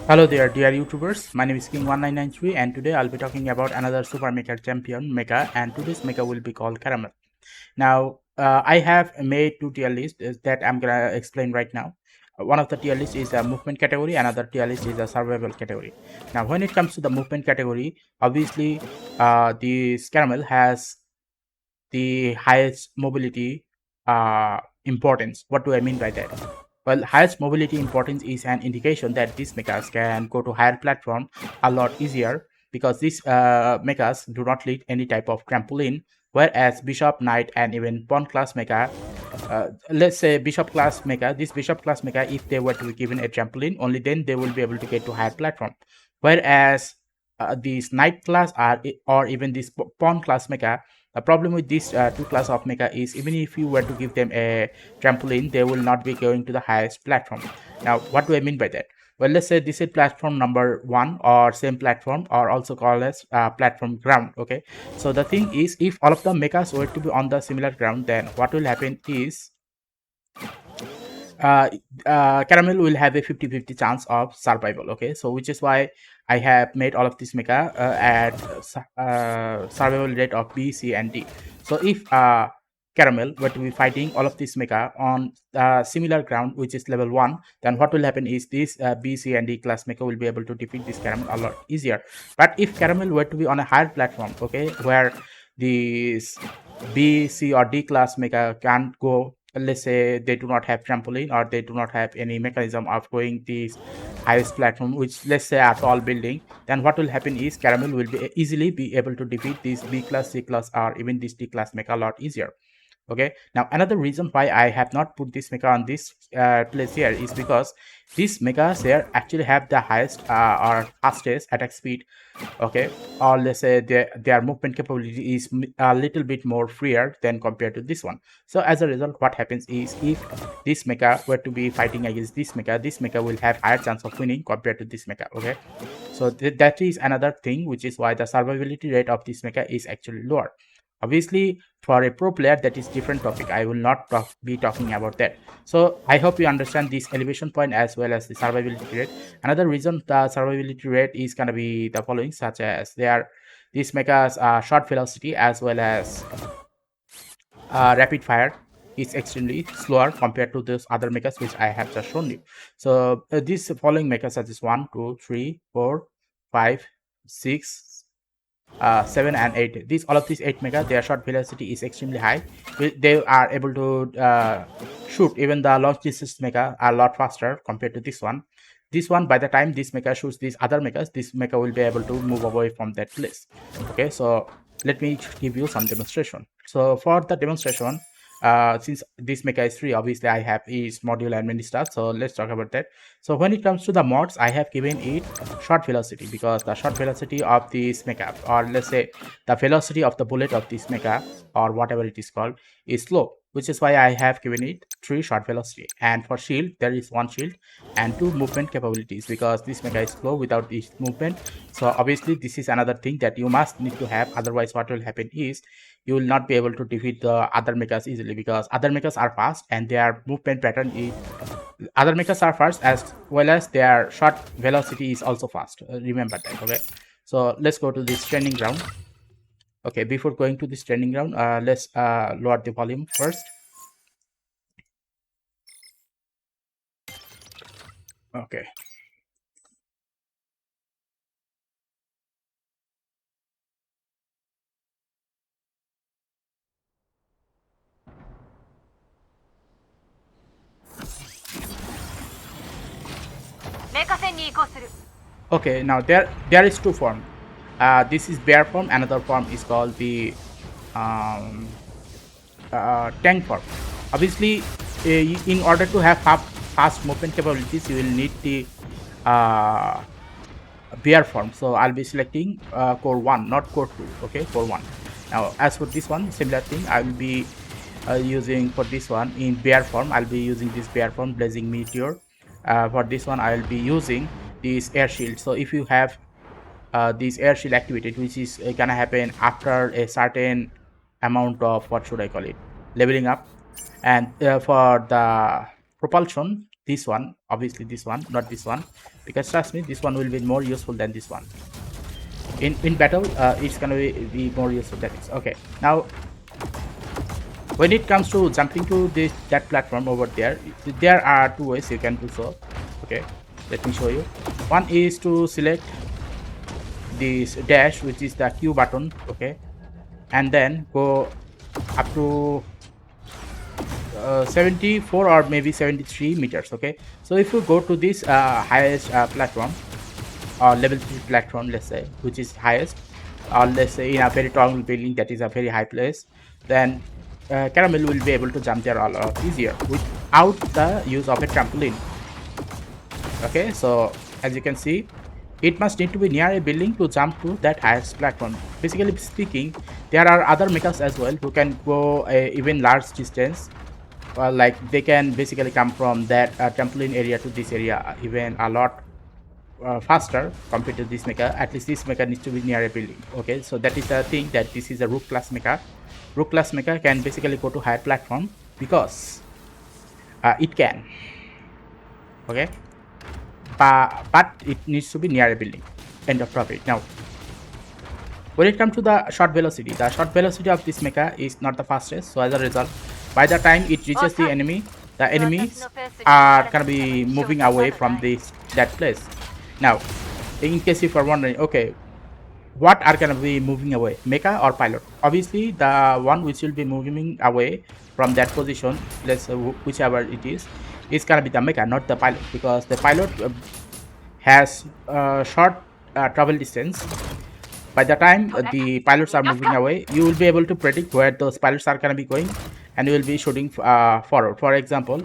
Hello there, dear YouTubers. My name is King1993, and today I'll be talking about another Super Mecha champion, Mecha, and today's Mecha will be called Caramel. Now, I have made two tier lists that I'm gonna explain right now. One of the tier list is a movement category, another tier list is a survival category. Now, when it comes to the movement category, obviously, this Caramel has the highest mobility importance. What do I mean by that? Well, highest mobility importance is an indication that these mechas can go to higher platform a lot easier because these mechas do not need any type of trampoline, whereas Bishop, Knight, and even Pawn class mecha, let's say Bishop class mecha, this Bishop class mecha, if they were to be given a trampoline, only then they will be able to get to higher platform. Whereas these Knight class or even this Pawn class mecha, the problem with these two class of mecha is even if you were to give them a trampoline, they will not be going to the highest platform. Now, what do I mean by that? Well, let's say this is platform number 1 or same platform, or also called as platform ground. Okay, so the thing is, if all of the mechas were to be on the similar ground, then what will happen is uh, Caramel will have a 50-50 chance of survival. Okay, so which is why I have made all of this mecha at survival rate of B, C, and D. So if Caramel were to be fighting all of this mecha on similar ground, which is level 1, then what will happen is this B, C, and D class mecha will be able to defeat this Caramel a lot easier. But if Caramel were to be on a higher platform, okay, where these B, C, or D class mecha can't go, let's say they do not have trampoline or they do not have any mechanism of going this highest platform, which let's say a tall building, then what will happen is Caramel will be easily be able to defeat this B class, C class, or even this D class mecha a lot easier. Okay, now another reason why I have not put this mecha on this place here is because these mechas here actually have the highest or fastest attack speed. Okay, or let's say their movement capability is a little bit more freer than compared to this one. So as a result, what happens is if this mecha were to be fighting against this mecha will have higher chance of winning compared to this mecha. Okay, so that is another thing, which is why the survivability rate of this mecha is actually lower. Obviously, for a pro player, that is different topic. I will not be talking about that. So I hope you understand this elevation point as well as the survivability rate. Another reason the survivability rate is gonna be the following, such as these mechas short velocity as well as rapid fire is extremely slower compared to those other mechas which I have just shown you. So these following mechas such as 1, 2, 3, 4, 5, 6, 7 and 8, these all of these 8 mecha, their shot velocity is extremely high. They are able to shoot even the launch distance mecha a lot faster compared to this one. This one, by the time this mecha shoots these other mechas, this mecha will be able to move away from that place. Okay, so let me give you some demonstration. So for the demonstration, since this mecha is free, obviously I have its module and many stuff, so let's talk about that. So when it comes to the mods, I have given it short velocity because the short velocity of this mecha, or let's say the velocity of the bullet of this mecha, or whatever it is called, is slow, which is why I have given it 3 short velocity. And for shield, there is 1 shield and 2 movement capabilities because this mecha is slow without this movement. So obviously this is another thing that you must need to have, otherwise what will happen is you will not be able to defeat the other mechas easily, because other mechas are fast and their movement pattern is other mechas are fast as well as their short velocity is also fast. Remember that. Okay, so let's go to this training ground. Okay, before going to this training ground, let's lower the volume first. Okay, okay, now there is 2 form. This is bear form, another form is called the um, tank form. Obviously, in order to have fast movement capabilities, you will need the uh, bear form. So I'll be selecting core 1, not core 2. Okay, core 1. Now as for this one, similar thing, I will be using for this one in bear form. I'll be using this bear form, blazing meteor. For this one, I will be using this air shield. So if you have this air shield activated, which is gonna happen after a certain amount of, what should I call it, leveling up. And for the propulsion, this one, obviously this one, not this one, because trust me, this one will be more useful than this one. In battle, it's gonna be more useful than this. Okay, now when it comes to jumping to that platform over there, there are two ways you can do so. Okay, let me show you. One is to select this dash, which is the Q button. Okay, and then go up to 74 or maybe 73 meters. Okay, so if you go to this highest platform or level 3 platform, let's say, which is highest, or let's say in a very tall building that is a very high place, then Caramel will be able to jump there a lot easier without the use of a trampoline. Okay, so as you can see, it must need to be near a building to jump to that highest platform. Basically speaking, there are other mechas as well who can go even large distance. Like they can basically come from that trampoline area to this area even a lot faster compared to this mecha. At least this mecha needs to be near a building. Okay, so that is the thing, that this is a Rook class mecha. Rook class mecha can basically go to higher platform because it can. Okay, but it needs to be near a building. End of topic. Now, when it comes to the shot velocity of this mecha is not the fastest. So as a result, by the time it reaches the enemies are gonna be moving away from that place. Now, in case if you're wondering, okay, what are gonna be moving away, mecha or pilot? Obviously, the one which will be moving away from that position, let's say whichever it is gonna be the mecha, not the pilot, because the pilot has short travel distance. By the time the pilots are moving away, you will be able to predict where those pilots are gonna be going, and you will be shooting forward. For example,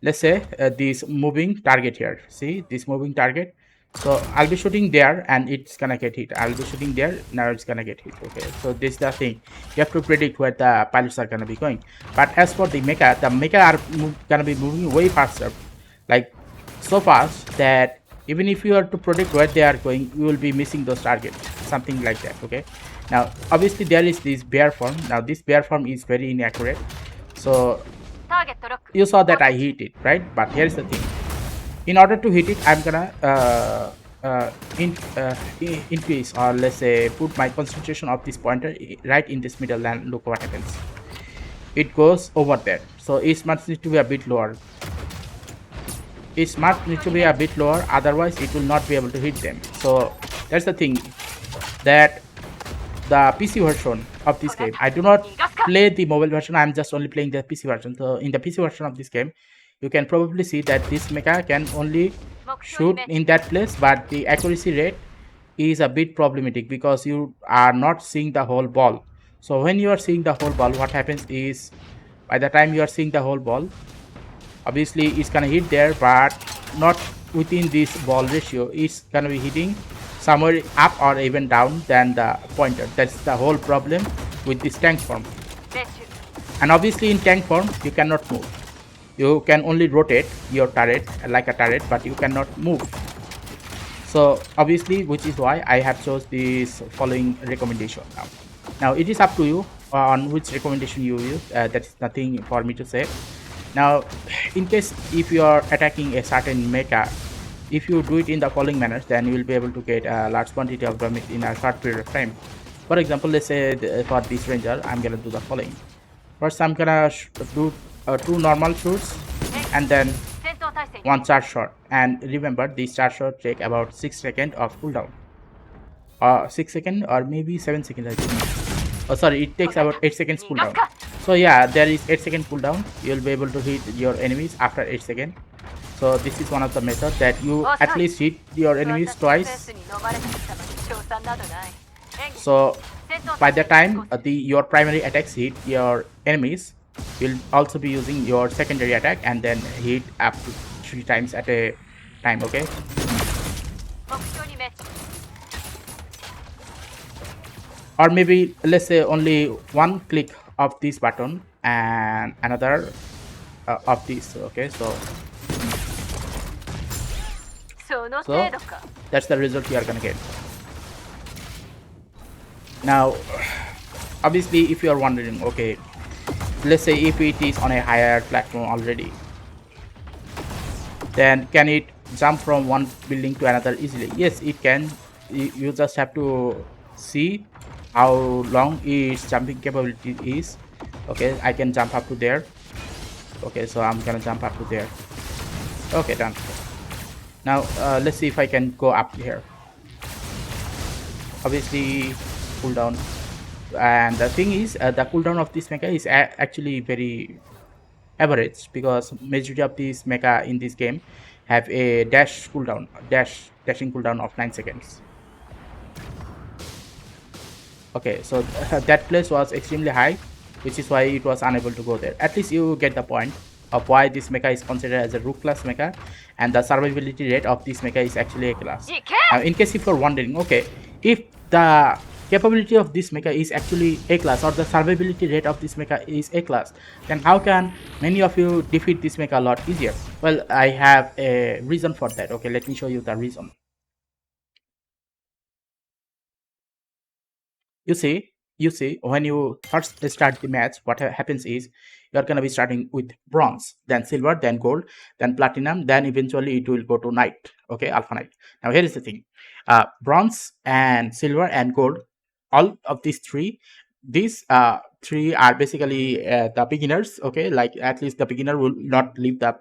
let's say this moving target here. See this moving target. So I'll be shooting there and it's gonna get hit. I'll be shooting there, now it's gonna get hit. Okay, so this is the thing. You have to predict where the pilots are gonna be going. But as for the mecha are gonna be moving way faster, like so fast that even if you are to predict where they are going, you will be missing those targets, something like that. Okay, now obviously there is this bear form. Now this bear form is very inaccurate, so you saw that I hit it, right? But here's the thing, in order to hit it, I'm gonna increase, or let's say put my concentration of this pointer right in this middle, and look what happens. It goes over there, so it must need to be a bit lower. It must need to be a bit lower, otherwise it will not be able to hit them. So that's the thing, that the PC version of this game, I do not play the mobile version, I'm just only playing the PC version. So in the PC version of this game, you can probably see that this mecha can only shoot in that place, but the accuracy rate is a bit problematic because you are not seeing the whole ball. So when you are seeing the whole ball, what happens is, by the time you are seeing the whole ball, obviously it's gonna hit there, but not within this ball ratio. It's gonna be hitting somewhere up or even down than the pointer. That's the whole problem with this tank form. And obviously in tank form, you cannot move. You can only rotate your turret like a turret, but you cannot move. So obviously, which is why I have chose this following recommendation. Now it is up to you on which recommendation you use. That is nothing for me to say. Now, in case if you are attacking a certain mecha, if you do it in the following manners, then you will be able to get a large quantity of damage in a short period of time. For example, let's say for this ranger, I'm gonna do the following. First, I'm gonna do 2 normal shoots and then 1 charge shot. And remember, these charge shot take about 6 seconds of cooldown. 6 seconds or maybe 7 seconds, I think. Oh, sorry, it takes about 8 seconds cooldown. So yeah, there is 8 second cooldown. You'll be able to hit your enemies after 8 seconds. So this is one of the methods that you at least hit your enemies twice. So by the time your primary attacks hit your enemies, you'll also be using your secondary attack and then hit up to 3 times at a time. Okay. Or maybe let's say only 1 click of this button and another of this. Okay, so that's the result you are gonna get. Now obviously if you are wondering, okay, let's say if it is on a higher platform already, then can it jump from one building to another easily? Yes, it can. You just have to see how long its jumping capability is. Okay, I can jump up to there. Okay, so I'm gonna jump up to there. Okay, done. Now let's see if I can go up here. Obviously cooldown, and the thing is the cooldown of this mecha is actually very average, because majority of these mecha in this game have a dashing cooldown of 9 seconds. Okay, so that place was extremely high, which is why it was unable to go there. At least you get the point of why this mecha is considered as a Rook class mecha, and the survivability rate of this mecha is actually A class. In case if you're wondering, okay, if the capability of this mecha is actually A class, or the survivability rate of this mecha is A class, then how can many of you defeat this mecha a lot easier? Well, I have a reason for that. Okay, let me show you the reason. You see when you first start the match, what happens is you're going to be starting with bronze, then silver, then gold, then platinum, then eventually it will go to knight. Okay, alpha knight. Now here is the thing. Bronze and silver and gold, all of these three, these three are basically the beginners. Okay, like at least the beginner will not leave the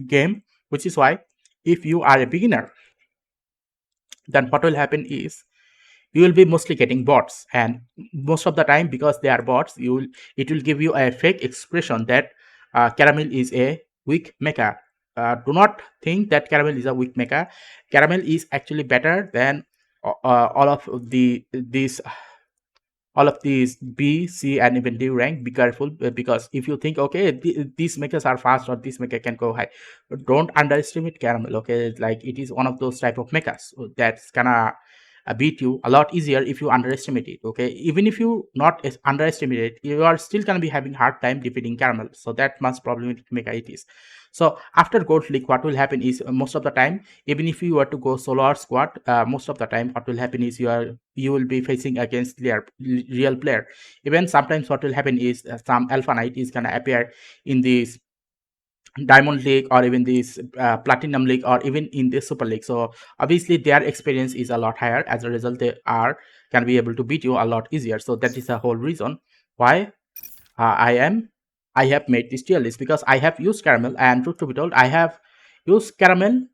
game, which is why if you are a beginner, then what will happen is you will be mostly getting bots, and most of the time, because they are bots, it will give you a fake expression that caramel is a weak mecha. Do not think that caramel is a weak mecha. Caramel is actually better than all of these B, C, and even D rank. Be careful, because if you think, okay, these mechas are fast or this mecha can go high, don't underestimate caramel. Okay, like it is one of those type of mechas that's gonna beat you a lot easier if you underestimate it. Okay, even if you not underestimate it, you are still gonna be having hard time defeating caramel. So that much problematic mecha it is. So after gold league, what will happen is most of the time, even if you were to go solo or squad, most of the time what will happen is you will be facing against their real player. Even sometimes what will happen is some alpha knight is gonna appear in this diamond league, or even this platinum league, or even in the super league. So obviously their experience is a lot higher. As a result, they are can be able to beat you a lot easier. So that is the whole reason why I have made this tier list, because I have used caramel, and truth to be told, I have used caramel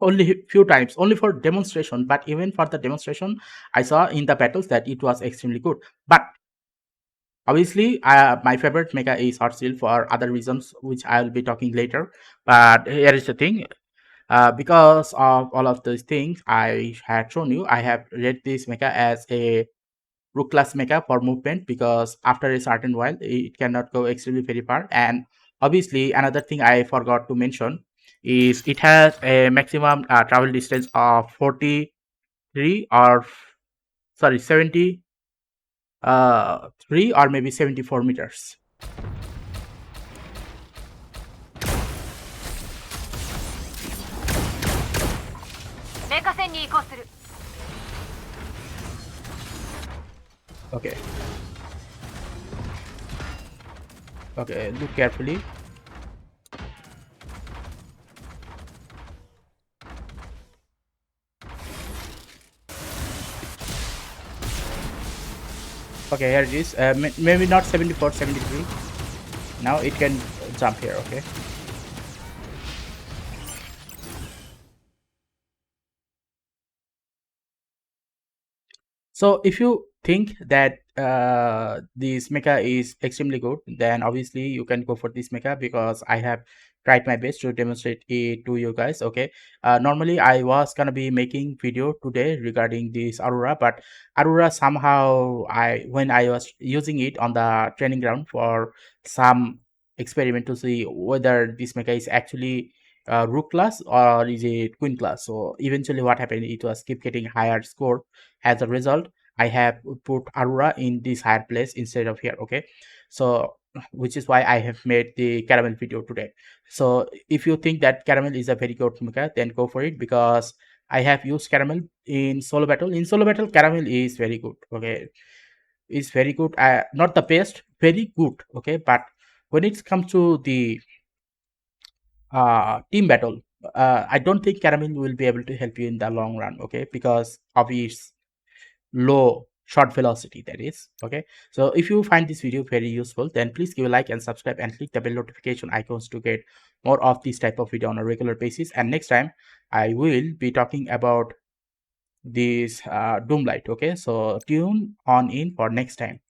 only few times, only for demonstration. But even for the demonstration, I saw in the battles that it was extremely good. But obviously, my favorite mecha is Hot Steel for other reasons, which I will be talking later. But here is the thing. Because of all of those things I had shown you, I have read this mecha as a Rook class mecha for movement, because after a certain while it cannot go extremely very far. And obviously another thing I forgot to mention is it has a maximum travel distance of 43 or sorry 70 3 or maybe 74 meters. Okay, okay, look carefully. Okay, here it is. Maybe not 74, 73. Now it can jump here. Okay, so if you think that this mecha is extremely good, then obviously you can go for this mecha, because I have tried my best to demonstrate it to you guys. Okay, normally I was gonna be making video today regarding this Aurora, but Aurora somehow when I was using it on the training ground for some experiment to see whether this mecha is actually Rook class or is it Queen class. So eventually what happened, it was keep getting higher score. As a result, I have put Aurora in this higher place instead of here. Okay, so which is why I have made the caramel video today. So if you think that caramel is a very good mecha, then go for it, because I have used caramel in solo battle. In solo battle, caramel is very good. Okay, is very good. Not the best, very good. Okay, but when it comes to the team battle, I don't think Caramel will be able to help you in the long run, okay, because of its low shot velocity, that is. Okay, so if you find this video very useful, then please give a like and subscribe and click the bell notification icons to get more of this type of video on a regular basis. And next time I will be talking about this Doomlight. Okay, so tune on in for next time.